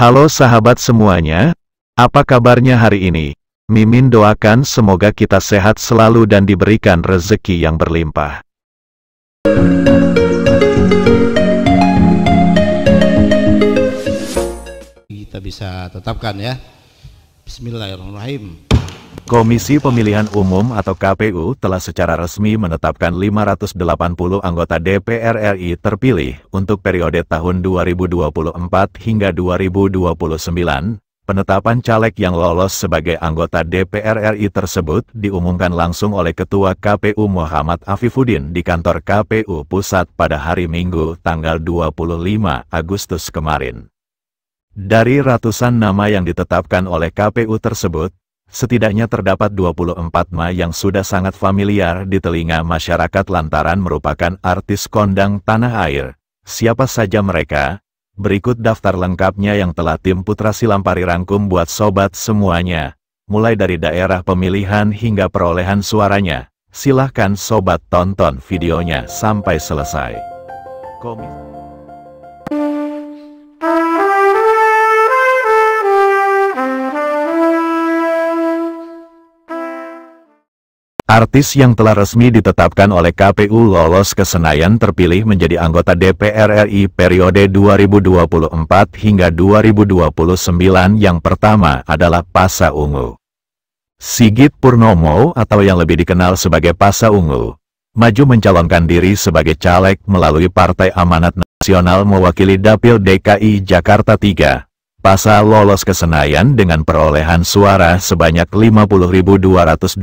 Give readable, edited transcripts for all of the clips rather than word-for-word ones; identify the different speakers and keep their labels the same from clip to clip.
Speaker 1: Halo sahabat semuanya, apa kabarnya hari ini? Mimin doakan semoga kita sehat selalu dan diberikan rezeki yang berlimpah.
Speaker 2: Kita bisa tetapkan ya. Bismillahirrahmanirrahim.
Speaker 1: Komisi Pemilihan Umum atau KPU telah secara resmi menetapkan 580 anggota DPR RI terpilih untuk periode tahun 2024 hingga 2029. Penetapan caleg yang lolos sebagai anggota DPR RI tersebut diumumkan langsung oleh Ketua KPU Muhammad Afifuddin di kantor KPU Pusat pada hari Minggu tanggal 25 Agustus kemarin. Dari ratusan nama yang ditetapkan oleh KPU tersebut, setidaknya terdapat 24 nama yang sudah sangat familiar di telinga masyarakat lantaran merupakan artis kondang tanah air. Siapa saja mereka? Berikut daftar lengkapnya yang telah tim Putra Silampari rangkum buat sobat semuanya. Mulai dari daerah pemilihan hingga perolehan suaranya. Silahkan sobat tonton videonya sampai selesai. Artis yang telah resmi ditetapkan oleh KPU lolos ke Senayan terpilih menjadi anggota DPR RI periode 2024 hingga 2029. Yang pertama adalah Pasha Ungu. Sigit Purnomo atau yang lebih dikenal sebagai Pasha Ungu, maju mencalonkan diri sebagai caleg melalui Partai Amanat Nasional mewakili Dapil DKI Jakarta 3. Pasha lolos ke Senayan dengan perolehan suara sebanyak 50.222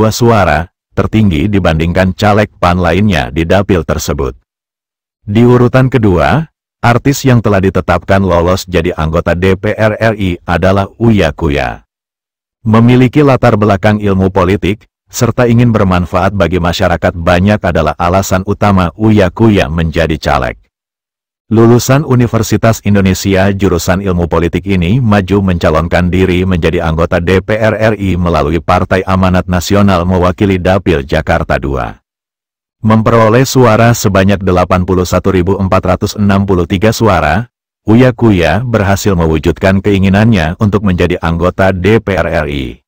Speaker 1: suara, tertinggi dibandingkan caleg PAN lainnya di dapil tersebut. Di urutan kedua, artis yang telah ditetapkan lolos jadi anggota DPR RI adalah Uya Kuya. Memiliki latar belakang ilmu politik, serta ingin bermanfaat bagi masyarakat banyak adalah alasan utama Uya Kuya menjadi caleg. Lulusan Universitas Indonesia jurusan ilmu politik ini maju mencalonkan diri menjadi anggota DPR RI melalui Partai Amanat Nasional mewakili Dapil Jakarta 2. Memperoleh suara sebanyak 81.463 suara, Uya Kuya berhasil mewujudkan keinginannya untuk menjadi anggota DPR RI.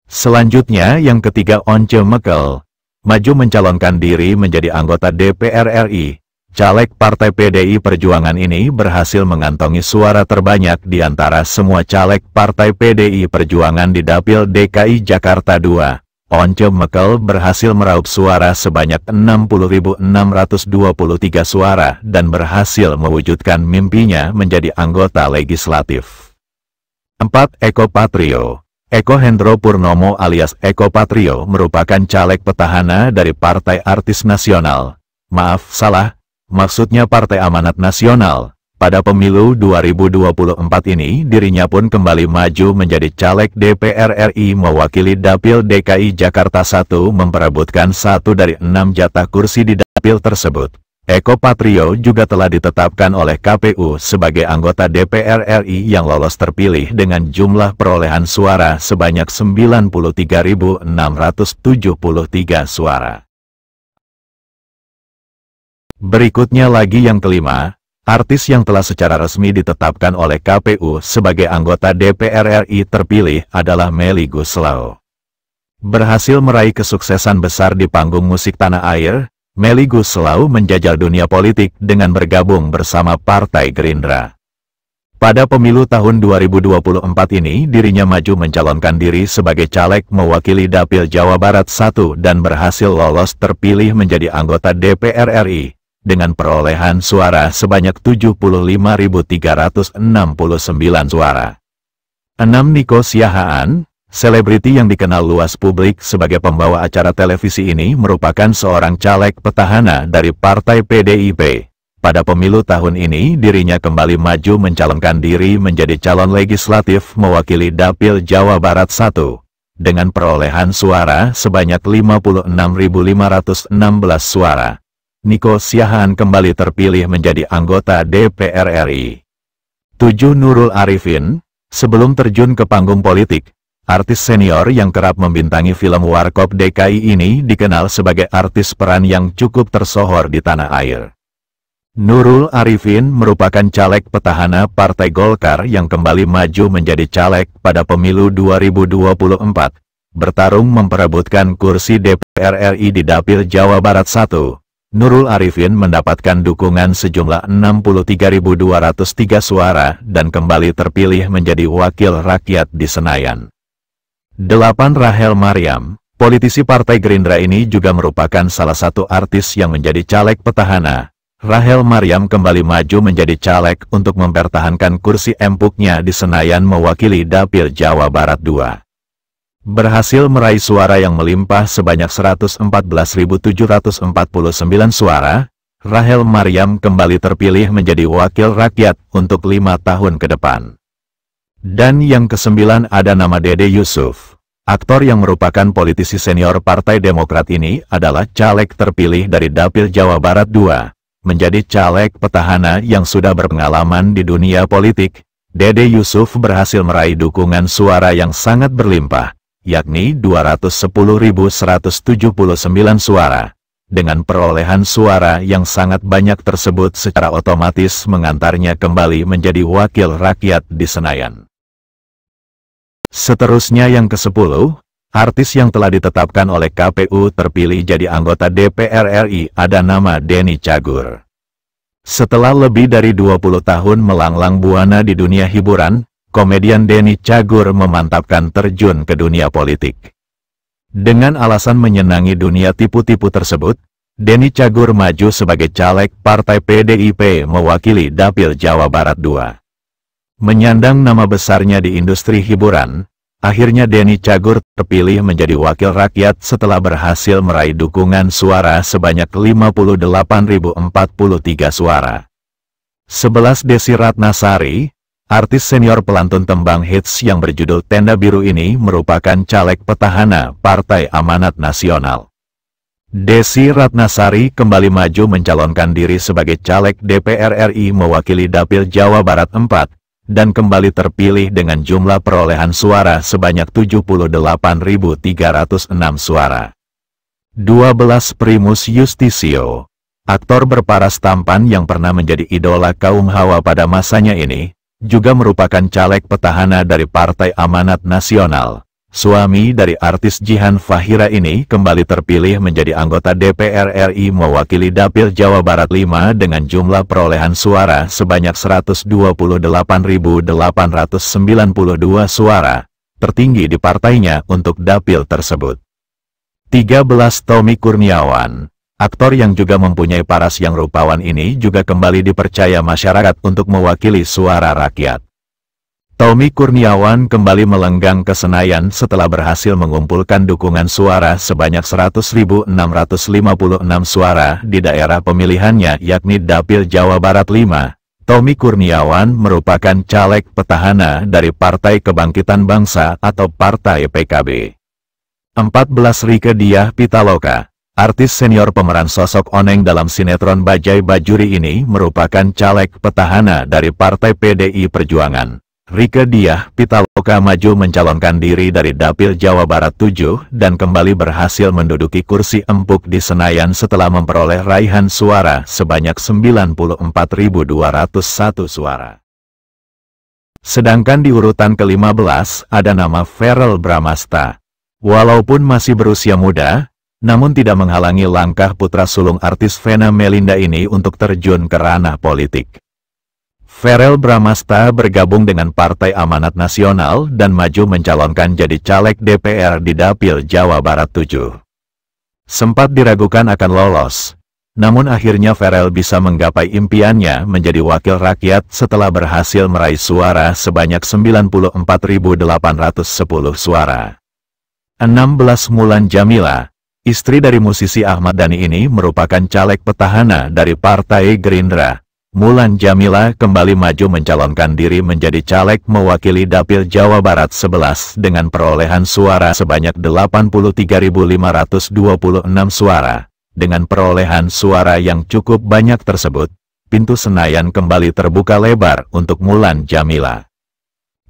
Speaker 1: Selanjutnya yang ketiga Once Mekel, maju mencalonkan diri menjadi anggota DPR RI. Caleg Partai PDI Perjuangan ini berhasil mengantongi suara terbanyak di antara semua caleg Partai PDI Perjuangan di Dapil DKI Jakarta 2. Once Mekel berhasil meraup suara sebanyak 60.623 suara dan berhasil mewujudkan mimpinya menjadi anggota legislatif. 4. Eko Patrio. Eko Hendro Purnomo alias Eko Patrio merupakan caleg petahana dari Partai Artis Nasional. Maaf, salah. Maksudnya Partai Amanat Nasional. Pada pemilu 2024 ini dirinya pun kembali maju menjadi caleg DPR RI mewakili Dapil DKI Jakarta 1 memperebutkan 1 dari 6 jatah kursi di dapil tersebut. Eko Patrio juga telah ditetapkan oleh KPU sebagai anggota DPR RI yang lolos terpilih dengan jumlah perolehan suara sebanyak 93.673 suara. Berikutnya lagi yang kelima, artis yang telah secara resmi ditetapkan oleh KPU sebagai anggota DPR RI terpilih adalah Melly Goeslaw. Berhasil meraih kesuksesan besar di panggung musik tanah air, Melly Goeslaw menjajal dunia politik dengan bergabung bersama Partai Gerindra. Pada pemilu tahun 2024 ini dirinya maju mencalonkan diri sebagai caleg mewakili Dapil Jawa Barat 1 dan berhasil lolos terpilih menjadi anggota DPR RI. Dengan perolehan suara sebanyak 75.369 suara. 6. Nico Siahaan, selebriti yang dikenal luas publik sebagai pembawa acara televisi ini merupakan seorang caleg petahana dari Partai PDIP. Pada pemilu tahun ini dirinya kembali maju mencalonkan diri menjadi calon legislatif mewakili Dapil Jawa Barat 1. Dengan perolehan suara sebanyak 56.516 suara. Nico Siahaan kembali terpilih menjadi anggota DPR RI. 7. Nurul Arifin, sebelum terjun ke panggung politik, artis senior yang kerap membintangi film Warkop DKI ini dikenal sebagai artis peran yang cukup tersohor di tanah air. Nurul Arifin merupakan caleg petahana Partai Golkar yang kembali maju menjadi caleg pada pemilu 2024, bertarung memperebutkan kursi DPR RI di Dapil Jawa Barat 1. Nurul Arifin mendapatkan dukungan sejumlah 63.203 suara dan kembali terpilih menjadi wakil rakyat di Senayan. 8. Rahel Maryam, politisi Partai Gerindra ini juga merupakan salah satu artis yang menjadi caleg petahana. Rahel Maryam kembali maju menjadi caleg untuk mempertahankan kursi empuknya di Senayan mewakili Dapil Jawa Barat 2. Berhasil meraih suara yang melimpah sebanyak 114.749 suara, Rahel Maryam kembali terpilih menjadi wakil rakyat untuk 5 tahun ke depan. Dan yang ke-9 ada nama Dede Yusuf. Aktor yang merupakan politisi senior Partai Demokrat ini adalah caleg terpilih dari Dapil Jawa Barat 2. Menjadi caleg petahana yang sudah berpengalaman di dunia politik, Dede Yusuf berhasil meraih dukungan suara yang sangat berlimpah, yakni 210.179 suara. Dengan perolehan suara yang sangat banyak tersebut secara otomatis mengantarnya kembali menjadi wakil rakyat di Senayan. Seterusnya yang ke-10, artis yang telah ditetapkan oleh KPU terpilih jadi anggota DPR RI ada nama Denny Cagur. Setelah lebih dari 20 tahun melanglang buana di dunia hiburan, komedian Denny Cagur memantapkan terjun ke dunia politik. Dengan alasan menyenangi dunia tipu-tipu tersebut, Denny Cagur maju sebagai caleg Partai PDIP mewakili Dapil Jawa Barat 2. Menyandang nama besarnya di industri hiburan, akhirnya Denny Cagur terpilih menjadi wakil rakyat setelah berhasil meraih dukungan suara sebanyak 58.043 suara. 11. Desi Ratnasari, artis senior pelantun tembang hits yang berjudul Tenda Biru ini merupakan caleg petahana Partai Amanat Nasional. Desi Ratnasari kembali maju mencalonkan diri sebagai caleg DPR RI mewakili Dapil Jawa Barat 4, dan kembali terpilih dengan jumlah perolehan suara sebanyak 78.306 suara. 12. Primus Yustisio, aktor berparas tampan yang pernah menjadi idola kaum hawa pada masanya ini, juga merupakan caleg petahana dari Partai Amanat Nasional. Suami dari artis Jihan Fahira ini kembali terpilih menjadi anggota DPR RI mewakili Dapil Jawa Barat 5 dengan jumlah perolehan suara sebanyak 128.892 suara, tertinggi di partainya untuk dapil tersebut. 13. Tommy Kurniawan, aktor yang juga mempunyai paras yang rupawan ini juga kembali dipercaya masyarakat untuk mewakili suara rakyat. Tommy Kurniawan kembali melenggang ke Senayan setelah berhasil mengumpulkan dukungan suara sebanyak 100.656 suara di daerah pemilihannya yakni Dapil Jawa Barat 5. Tommy Kurniawan merupakan caleg petahana dari Partai Kebangkitan Bangsa atau Partai PKB. 14. Rieke Diah Pitaloka, artis senior pemeran sosok Oneng dalam sinetron Bajai Bajuri ini merupakan caleg petahana dari Partai PDI Perjuangan. Rieke Diah Pitaloka maju mencalonkan diri dari Dapil Jawa Barat 7 dan kembali berhasil menduduki kursi empuk di Senayan setelah memperoleh raihan suara sebanyak 94.201 suara. Sedangkan di urutan ke-15 ada nama Verrell Bramasta. Walaupun masih berusia muda, namun tidak menghalangi langkah putra sulung artis Vena Melinda ini untuk terjun ke ranah politik. Verrell Bramasta bergabung dengan Partai Amanat Nasional dan maju mencalonkan jadi caleg DPR di Dapil Jawa Barat 7. Sempat diragukan akan lolos, namun akhirnya Verrell bisa menggapai impiannya menjadi wakil rakyat setelah berhasil meraih suara sebanyak 94.810 suara. 16. Mulan Jamila, istri dari musisi Ahmad Dhani ini merupakan caleg petahana dari Partai Gerindra. Mulan Jamila kembali maju mencalonkan diri menjadi caleg mewakili Dapil Jawa Barat 11 dengan perolehan suara sebanyak 83.526 suara. Dengan perolehan suara yang cukup banyak tersebut, pintu Senayan kembali terbuka lebar untuk Mulan Jamila.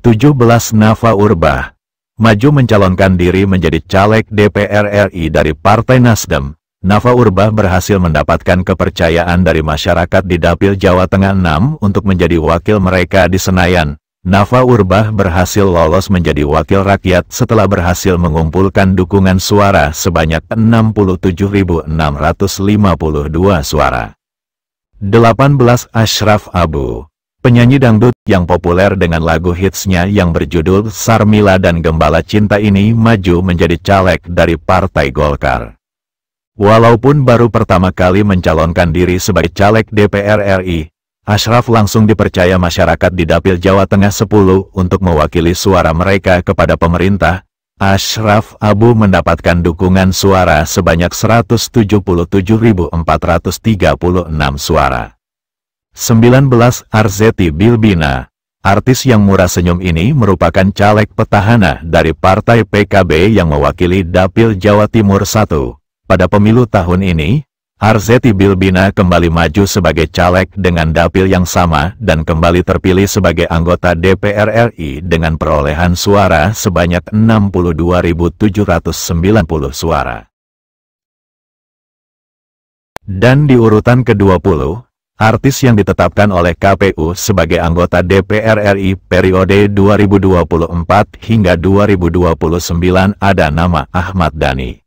Speaker 1: 17. Nafa Urbach, maju mencalonkan diri menjadi caleg DPR RI dari Partai Nasdem. Nafa Urbah berhasil mendapatkan kepercayaan dari masyarakat di Dapil Jawa Tengah 6 untuk menjadi wakil mereka di Senayan. Nafa Urbah berhasil lolos menjadi wakil rakyat setelah berhasil mengumpulkan dukungan suara sebanyak 67.652 suara. 18. Ashraf Abu, penyanyi dangdut yang populer dengan lagu hitsnya yang berjudul Sarmila dan Gembala Cinta ini maju menjadi caleg dari Partai Golkar. Walaupun baru pertama kali mencalonkan diri sebagai caleg DPR RI, Ashraf langsung dipercaya masyarakat di Dapil Jawa Tengah 10 untuk mewakili suara mereka kepada pemerintah. Ashraf Abu mendapatkan dukungan suara sebanyak 177.436 suara. 19. Arzetti Bilbina, artis yang murah senyum ini merupakan caleg petahana dari Partai PKB yang mewakili Dapil Jawa Timur 1. Pada pemilu tahun ini, Arzetti Bilbina kembali maju sebagai caleg dengan dapil yang sama dan kembali terpilih sebagai anggota DPR RI dengan perolehan suara sebanyak 62.790 suara. Dan di urutan ke-20, artis yang ditetapkan oleh KPU sebagai anggota DPR RI periode 2024 hingga 2029 ada nama Ahmad Dhani.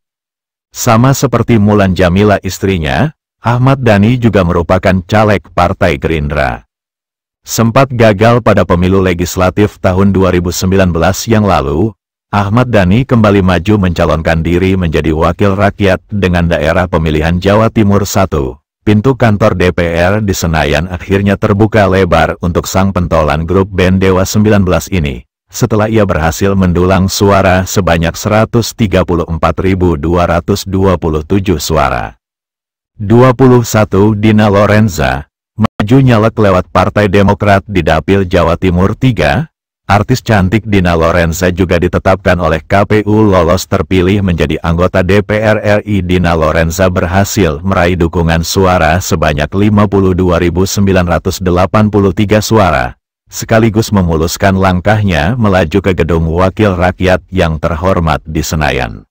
Speaker 1: Sama seperti Mulan Jamila istrinya, Ahmad Dhani juga merupakan caleg Partai Gerindra. Sempat gagal pada pemilu legislatif tahun 2019 yang lalu, Ahmad Dhani kembali maju mencalonkan diri menjadi wakil rakyat dengan daerah pemilihan Jawa Timur 1. Pintu kantor DPR di Senayan akhirnya terbuka lebar untuk sang pentolan grup band Dewa 19 ini, setelah ia berhasil mendulang suara sebanyak 134.227 suara. 21. Dina Lorenza, maju nyalek lewat Partai Demokrat di Dapil Jawa Timur 3. Artis cantik Dina Lorenza juga ditetapkan oleh KPU lolos terpilih menjadi anggota DPR RI. Dina Lorenza berhasil meraih dukungan suara sebanyak 52.983 suara, sekaligus memuluskan langkahnya melaju ke gedung wakil rakyat yang terhormat di Senayan.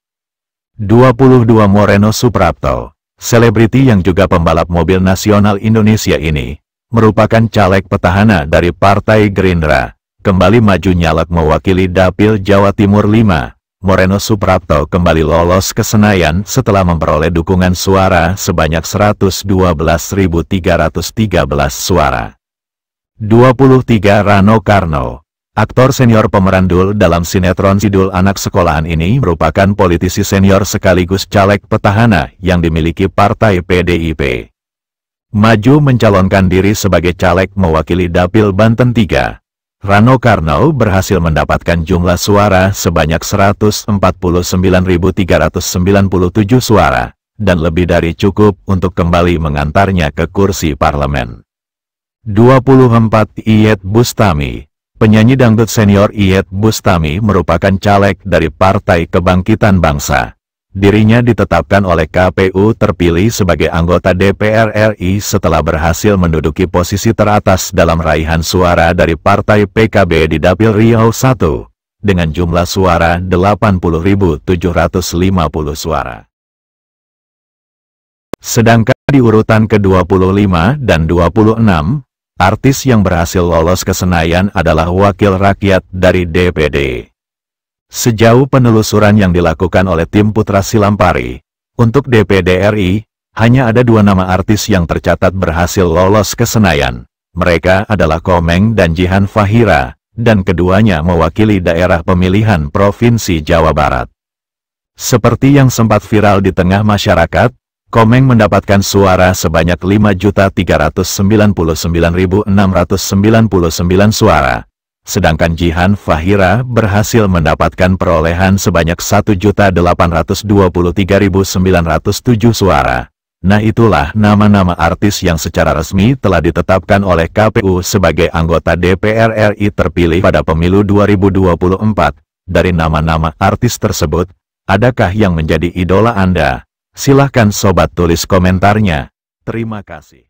Speaker 1: 22. Moreno Suprapto, selebriti yang juga pembalap mobil nasional Indonesia ini, merupakan caleg petahana dari Partai Gerindra, kembali maju nyalek mewakili Dapil Jawa Timur 5. Moreno Suprapto kembali lolos ke Senayan setelah memperoleh dukungan suara sebanyak 112.313 suara. 23. Rano Karno, aktor senior pemeran Dul dalam sinetron Sidul Anak Sekolahan ini merupakan politisi senior sekaligus caleg petahana yang dimiliki Partai PDIP. Maju mencalonkan diri sebagai caleg mewakili Dapil Banten 3. Rano Karno berhasil mendapatkan jumlah suara sebanyak 149.397 suara, dan lebih dari cukup untuk kembali mengantarnya ke kursi parlemen. 24. Iyeth Bustami, penyanyi dangdut senior Iyeth Bustami merupakan caleg dari Partai Kebangkitan Bangsa. Dirinya ditetapkan oleh KPU terpilih sebagai anggota DPR RI setelah berhasil menduduki posisi teratas dalam raihan suara dari Partai PKB di Dapil Riau 1, dengan jumlah suara 80.750 suara. Sedangkan di urutan ke-25 dan 26, artis yang berhasil lolos ke Senayan adalah wakil rakyat dari DPD. Sejauh penelusuran yang dilakukan oleh tim Putra Silampari, untuk DPD RI, hanya ada 2 nama artis yang tercatat berhasil lolos ke Senayan. Mereka adalah Komeng dan Jihan Fahira, dan keduanya mewakili daerah pemilihan Provinsi Jawa Barat. Seperti yang sempat viral di tengah masyarakat, Komeng mendapatkan suara sebanyak 5.399.699 suara, sedangkan Jihan Fahira berhasil mendapatkan perolehan sebanyak 1.823.907 suara. Nah, itulah nama-nama artis yang secara resmi telah ditetapkan oleh KPU sebagai anggota DPR RI terpilih pada pemilu 2024. Dari nama-nama artis tersebut, adakah yang menjadi idola Anda? Silahkan sobat tulis komentarnya. Terima kasih.